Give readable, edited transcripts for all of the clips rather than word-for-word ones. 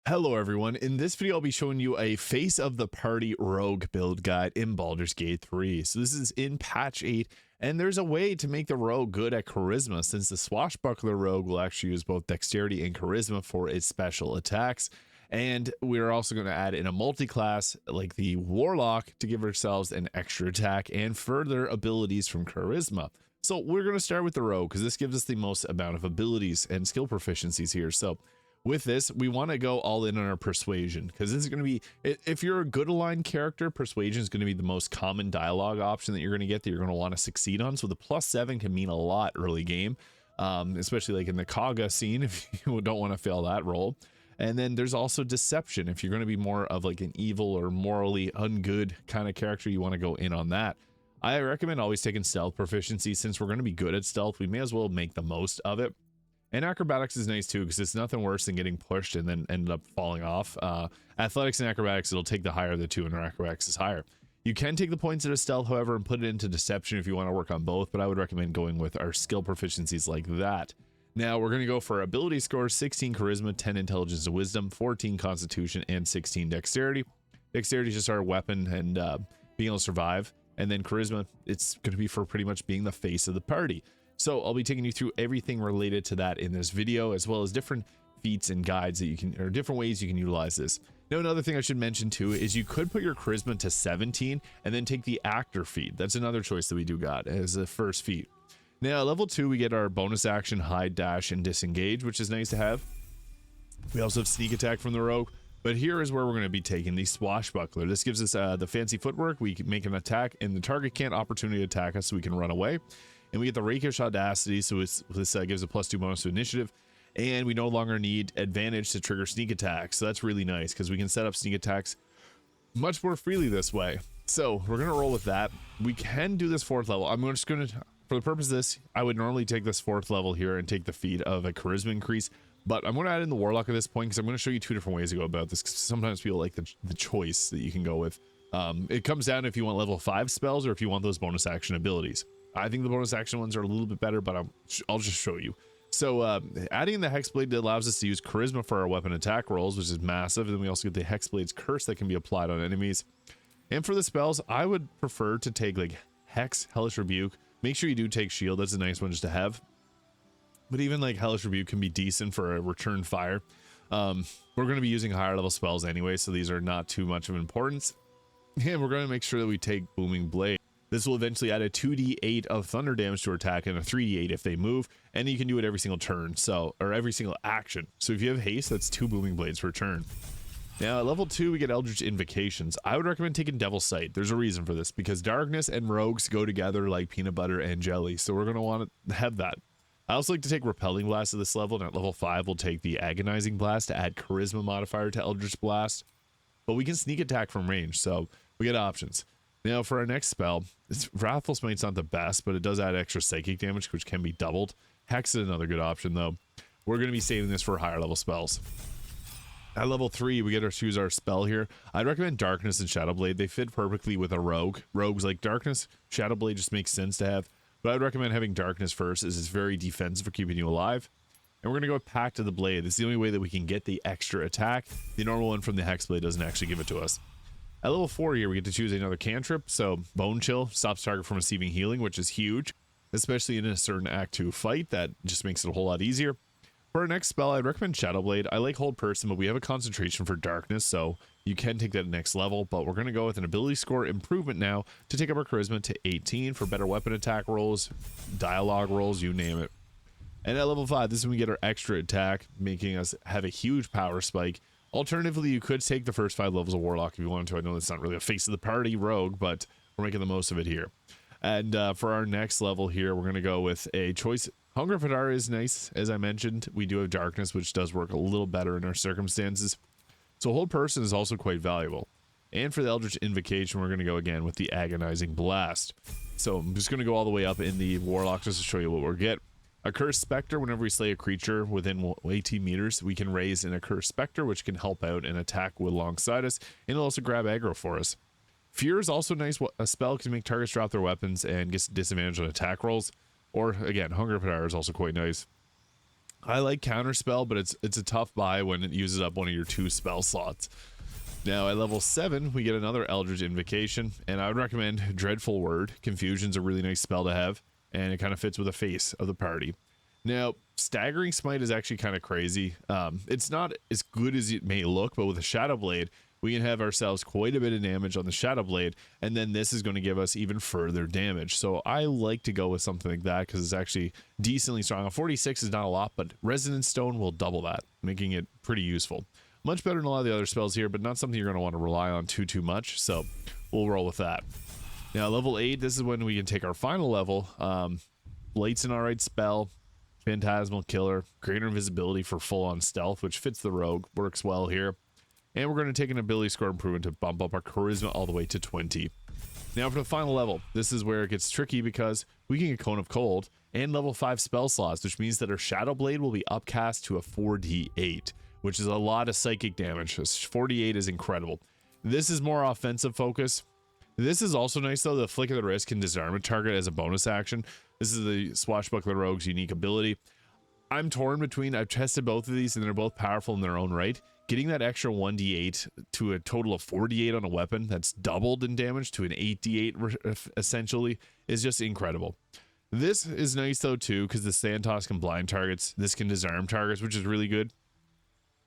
Hello everyone, in this video I'll be showing you a face of the party rogue build guide in Baldur's Gate 3. So this is in patch 8 and there's a way to make the rogue good at charisma, since the Swashbuckler Rogue will actually use both dexterity and charisma for its special attacks. And we're also going to add in a multi-class like the Warlock to give ourselves an extra attack and further abilities from charisma. So we're going to start with the rogue because this gives us the most amount of abilities and skill proficiencies here. So with this, we want to go all in on our persuasion, because this is going to be, if you're a good aligned character, persuasion is going to be the most common dialogue option that you're going to get, that you're going to want to succeed on. So the +7 can mean a lot early game, especially like in the Kaga scene, if you don't want to fail that roll. And then there's also deception. If you're going to be more of like an evil or morally ungood kind of character, you want to go in on that. I recommend always taking stealth proficiency. Since we're going to be good at stealth, we may as well make the most of it. And acrobatics is nice too, because it's nothing worse than getting pushed and then ended up falling off. Athletics and acrobatics, it'll take the higher of the two, and our acrobatics is higher. You can take the points out of stealth, however, and put it into deception if you want to work on both, but I would recommend going with our skill proficiencies like that. Now we're going to go for ability scores: 16 charisma, 10 intelligence and wisdom, 14 constitution, and 16 dexterity. Dexterity is just our weapon and being able to survive. And then charisma, it's going to be for pretty much being the face of the party. So I'll be taking you through everything related to that in this video, as well as different feats and guides that you can, or different ways you can utilize this. Now, another thing I should mention too is you could put your charisma to 17 and then take the actor feat. That's another choice that we do got as the first feat. Now, level 2, we get our bonus action, hide, dash, and disengage, which is nice to have. We also have sneak attack from the rogue, but here is where we're going to be taking the swashbuckler. This gives us the fancy footwork. We can make an attack and the target can't opportunity attack us, so we can run away. And we get the rakish audacity, so this gives a +2 bonus to initiative, and we no longer need advantage to trigger sneak attacks. So that's really nice because we can set up sneak attacks much more freely this way. So we're gonna roll with that. We can do this 4th level. I'm just gonna, for the purpose of this, I would normally take this 4th level here and take the feat of a charisma increase, but I'm going to add in the warlock at this point because I'm going to show you 2 different ways to go about this, because sometimes people like the choice that you can go with. It comes down if you want level 5 spells or if you want those bonus action abilities. I think the bonus action ones are a little bit better, but I'll just show you. So adding the Hexblade allows us to use charisma for our weapon attack rolls, which is massive. And then we also get the Hexblade's curse that can be applied on enemies. And for the spells, I would prefer to take like Hex, Hellish Rebuke. Make sure you do take Shield. That's a nice one just to have. But even like Hellish Rebuke can be decent for a return fire. We're going to be using higher level spells anyway, so these are not too much of importance. And we're going to make sure that we take Booming Blade. This will eventually add a 2d8 of thunder damage to our attack and a 3d8 if they move, and you can do it every single turn, or every single action. So if you have haste, that's 2 booming blades per turn. Now at level 2, we get Eldritch Invocations. I would recommend taking Devil's Sight. There's a reason for this, because darkness and rogues go together like peanut butter and jelly, so we're going to want to have that. I also like to take Repelling Blast at this level, and at level 5 we'll take the Agonizing Blast to add charisma modifier to Eldritch Blast. But we can sneak attack from range, so we get options. Now for our next spell, Wrathful Smite's not the best, but it does add extra psychic damage, which can be doubled. Hex is another good option though. We're going to be saving this for higher level spells. At level 3, we get to choose our spell here. I'd recommend Darkness and Shadowblade. They fit perfectly with a rogue. Rogues like Darkness, Shadowblade just makes sense to have, but I'd recommend having Darkness first, as it's very defensive for keeping you alive. And we're going to go with Pact of the Blade. This is the only way that we can get the extra attack. The normal one from the Hexblade doesn't actually give it to us. At level 4 here, we get to choose another cantrip. So Bone Chill stops target from receiving healing, which is huge, especially in a certain Act 2 fight. That just makes it a whole lot easier. For our next spell, I'd recommend Shadowblade. I like Hold Person, but we have a concentration for darkness, so you can take that next level. But we're going to go with an ability score improvement now to take up our charisma to 18 for better weapon attack rolls, dialogue rolls, you name it. And at level 5, this is when we get our extra attack, making us have a huge power spike. Alternatively, you could take the first 5 levels of Warlock if you wanted to. I know that's not really a face of the party rogue, but we're making the most of it here. And for our next level here, we're going to go with a choice. Hunger of Hadar is nice. As I mentioned, we do have Darkness, which does work a little better in our circumstances. So Hold Person is also quite valuable. And for the Eldritch Invocation, we're going to go again with the Agonizing Blast. So I'm just going to go all the way up in the Warlock just to show you what we'll get. A Cursed Spectre, whenever we slay a creature within 18 meters, we can raise an Accursed Spectre, which can help out and attack alongside us, and it'll also grab aggro for us. Fear is also nice. A spell can make targets drop their weapons and gets disadvantage on attack rolls. Or, again, Hunger of Hadar is also quite nice. I like Counterspell, but it's a tough buy when it uses up one of your 2 spell slots. Now at level 7, we get another Eldritch Invocation, and I would recommend Dreadful Word. Confusion's a really nice spell to have, and it kind of fits with the face of the party. Now, Staggering Smite is actually kind of crazy. It's not as good as it may look, but with a Shadow Blade, we can have ourselves quite a bit of damage on the Shadow Blade, and then this is going to give us even further damage. So I like to go with something like that because it's actually decently strong. A 46 is not a lot, but Resonance Stone will double that, making it pretty useful. Much better than a lot of the other spells here, but not something you're going to want to rely on too much, so we'll roll with that. Now, level 8, this is when we can take our final level. Blight's an alright spell. Phantasmal Killer, greater invisibility for full-on stealth, which fits the rogue, works well here. And we're going to take an ability score improvement to bump up our charisma all the way to 20. Now for the final level, this is where it gets tricky because we can get Cone of Cold and level 5 spell slots, which means that our Shadow Blade will be upcast to a 4d8, which is a lot of psychic damage. 48 is incredible. This is more offensive focus. This is also nice though. The Flick of the Wrist can disarm a target as a bonus action. This is the Swashbuckler Rogue's unique ability. I'm torn between, I've tested both of these and they're both powerful in their own right. Getting that extra 1d8 to a total of 48 on a weapon that's doubled in damage to an 8d8 essentially is just incredible. This is nice though too because the Santos can blind targets. This can disarm targets, which is really good.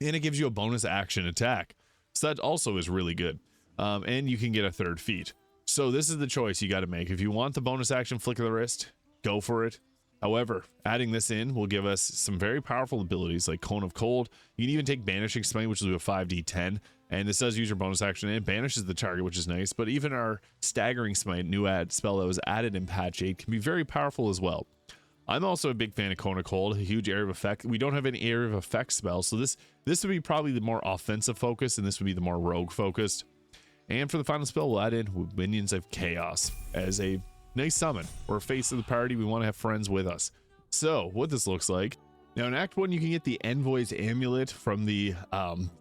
And it gives you a bonus action attack. So that also is really good. And you can get a 3rd feat. So this is the choice you got to make. If you want the bonus action Flick of the Wrist, go for it. However, adding this in will give us some very powerful abilities like Cone of Cold. You can even take Banishing Smite, which will do a 5d10, and this does use your bonus action and it banishes the target, which is nice. But even our Staggering Smite, new spell that was added in patch 8, can be very powerful as well. I'm also a big fan of Cone of Cold, a huge area of effect. We don't have any area of effect spell, so this would be probably the more offensive focus, and this would be the more rogue focused. And for the final spell, we'll add in Minions of Chaos as a nice summon. We're face of the party. We want to have friends with us. So what this looks like. Now in Act 1, you can get the Envoy's Amulet from the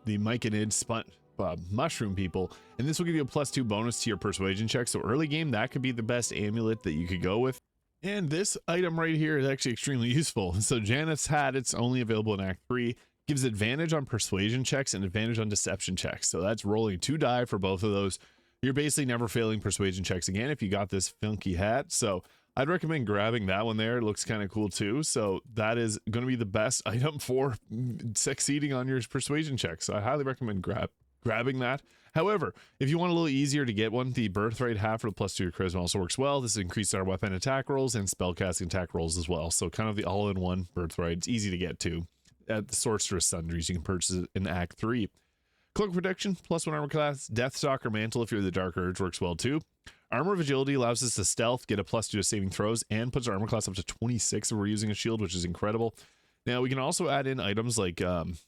Myconid mushroom people. And this will give you a +2 bonus to your persuasion check. So early game, that could be the best amulet that you could go with. And this item right here is actually extremely useful. So Jannath's hat, it's only available in Act 3. Gives advantage on persuasion checks and advantage on deception checks. So that's rolling 2 die for both of those. You're basically never failing persuasion checks again if you got this funky hat. So I'd recommend grabbing that one there. It looks kind of cool too. So that is going to be the best item for succeeding on your persuasion checks. So I highly recommend grabbing that. However, if you want a little easier to get one, the birthright hat for the +2 your charisma also works well. This increases our weapon attack rolls and spellcasting attack rolls as well. So kind of the all-in-one birthright. It's easy to get to. At the Sorceress Sundries, you can purchase it in Act 3. Cloak Protection, +1 armor class. Deathstalker Mantle, if you're the Dark Urge, works well too. Armor of Agility allows us to stealth, get a +2 to saving throws, and puts our armor class up to 26 if we're using a shield, which is incredible. Now, we can also add in items like,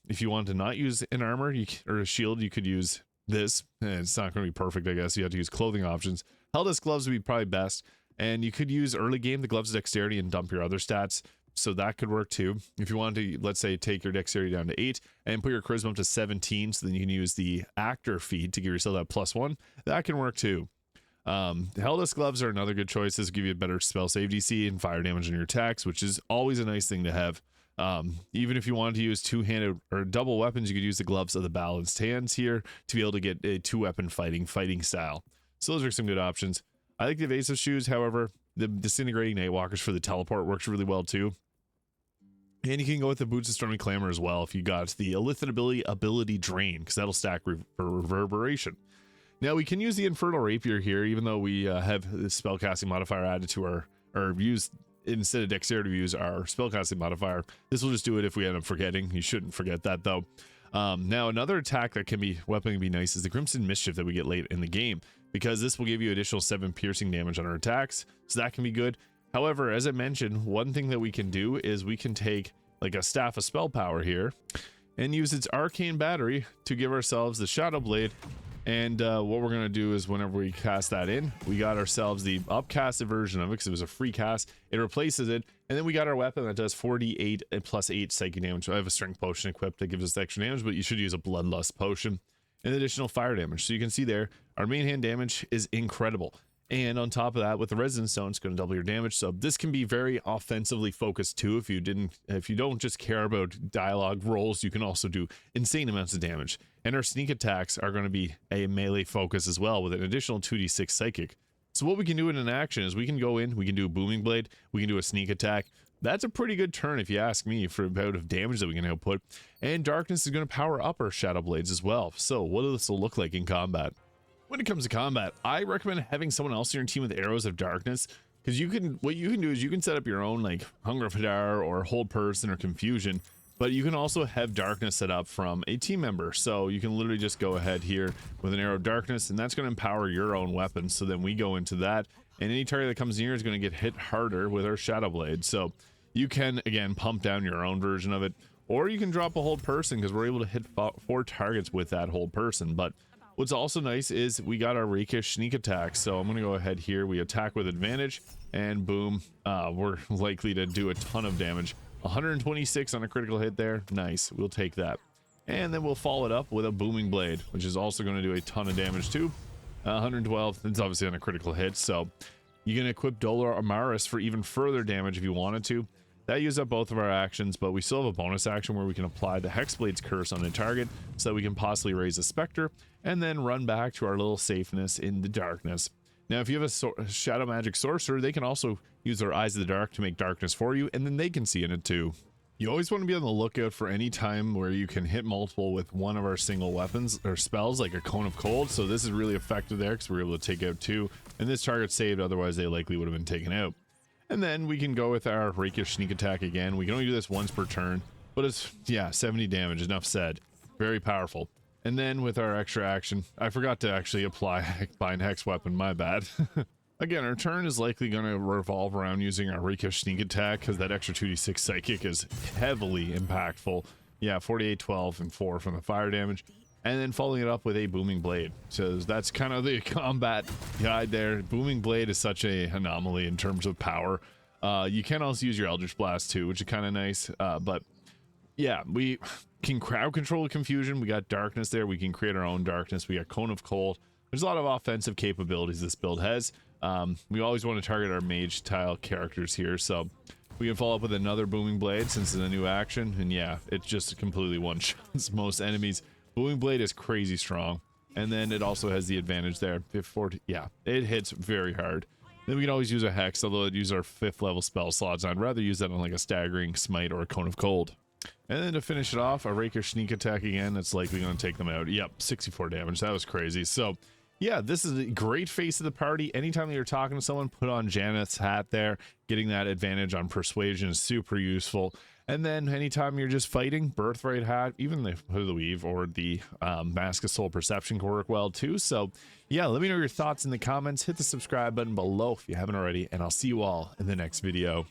if you want to not use an armor or a shield, you could use this. And it's not going to be perfect, I guess. You have to use clothing options. Helldust Gloves would be probably best. And you could use early game the Gloves of Dexterity and dump your other stats. So that could work too. If you want to, let's say, take your dexterity down to 8 and put your charisma up to 17, so then you can use the actor feat to give yourself that +1. That can work too. Helldust Gloves are another good choice. This will give you a better spell save DC and fire damage on your attacks, which is always a nice thing to have. Even if you wanted to use two-handed or double weapons, you could use the Gloves of the Balanced Hands here to be able to get a 2-weapon fighting style. So those are some good options. I like the Evasive Shoes, however. The Disintegrating Nightwalkers for the teleport works really well too. And you can go with the Boots of Stormy Clamor as well if you got the Illithid ability Drain, because that'll stack for Reverberation. Now we can use the Infernal Rapier here, even though we have the spellcasting modifier added to our, or use instead of dexterity, we use our spellcasting modifier. This will just do it if we end up forgetting. You shouldn't forget that though. Now another attack that can be nice is the Crimson Mischief that we get late in the game, because this will give you additional 7 piercing damage on our attacks, so that can be good. However, as I mentioned, one thing that we can do is we can take like a Staff of Spell Power here and use its Arcane Battery to give ourselves the Shadow Blade. And what we're going to do is whenever we cast that in, we got ourselves the upcasted version of it because it was a free cast. It replaces it. And then we got our weapon that does 48 and +8 psychic damage. I have a Strength Potion equipped that gives us extra damage, but you should use a Bloodlust Potion and additional fire damage. So you can see there, our main hand damage is incredible. And on top of that, with the Resonance Stone, it's going to double your damage. So this can be very offensively focused too. If you don't just care about dialogue rolls, you can also do insane amounts of damage. And our sneak attacks are going to be a melee focus as well, with an additional 2d6 psychic. So what we can do in an action is we can go in, we can do a Booming Blade, we can do a sneak attack. That's a pretty good turn if you ask me for the amount of damage that we can output. And Darkness is going to power up our Shadow Blades as well. So what does this look like in combat? When it comes to combat, I recommend having someone else in your team with Arrows of Darkness, because what you can do is you can set up your own like Hunger of Hadar or Hold Person or Confusion, but you can also have Darkness set up from a team member. So you can literally just go ahead here with an Arrow of Darkness, and that's going to empower your own weapon. So then we go into that, and any target that comes near is going to get hit harder with our Shadow Blade. So you can, again, pump down your own version of it, or you can drop a Hold Person, because we're able to hit 4 targets with that Hold Person. But what's also nice is we got our rakish sneak attack. So I'm going to go ahead here. We attack with advantage, and boom, we're likely to do a ton of damage. 126 on a critical hit there. Nice. We'll take that. And then we'll follow it up with a Booming Blade, which is also going to do a ton of damage too. 112. It's obviously on a critical hit. So you can equip Dolor Amaris for even further damage if you wanted to. That used up both of our actions, but we still have a bonus action where we can apply the Hexblade's Curse on a target so that we can possibly raise a Spectre and then run back to our little safeness in the darkness. Now, if you have a Shadow Magic Sorcerer, they can also use their Eyes of the Dark to make darkness for you, and then they can see in it too. You always want to be on the lookout for any time where you can hit multiple with one of our single weapons or spells, like a Cone of Cold. So this is really effective there because we're able to take out 2, and this target saved, otherwise they likely would have been taken out. And then we can go with our Rakish Sneak Attack again. We can only do this once per turn, but it's, yeah, 70 damage, enough said. Very powerful. And then with our extra action, I forgot to actually apply Bind Hex Weapon, my bad. Again, our turn is likely going to revolve around using our Rakish Sneak Attack, because that extra 2d6 Psychic is heavily impactful. Yeah, 48, 12, and 4 from the fire damage. And then following it up with a Booming Blade. So that's kind of the combat guide there. Booming Blade is such a anomaly in terms of power. You can also use your Eldritch Blast too, which is kind of nice. But yeah, we can crowd control Confusion. We got Darkness there. We can create our own Darkness. We got Cone of Cold. There's a lot of offensive capabilities this build has. We always want to target our mage tile characters here. So we can follow up with another Booming Blade since it's a new action. And yeah, it just completely one-shots most enemies. Booming Blade is crazy strong, and then it also has the advantage there. Yeah, it hits very hard. Then we can always use a Hex, although I'd use our 5th level spell slots. I'd rather use that on like a Staggering Smite or a Cone of Cold. And then to finish it off, a Rakish Sneak Attack again. That's likely going to take them out. Yep, 64 damage. That was crazy. So yeah, this is a great face of the party. Anytime that you're talking to someone, put on Jannath's hat there. Getting that advantage on persuasion is super useful. And then anytime you're just fighting, Birthright hat, even the Hood of the Weave or the Mask of Soul Perception can work well too. So yeah, let me know your thoughts in the comments. Hit the subscribe button below if you haven't already, and I'll see you all in the next video.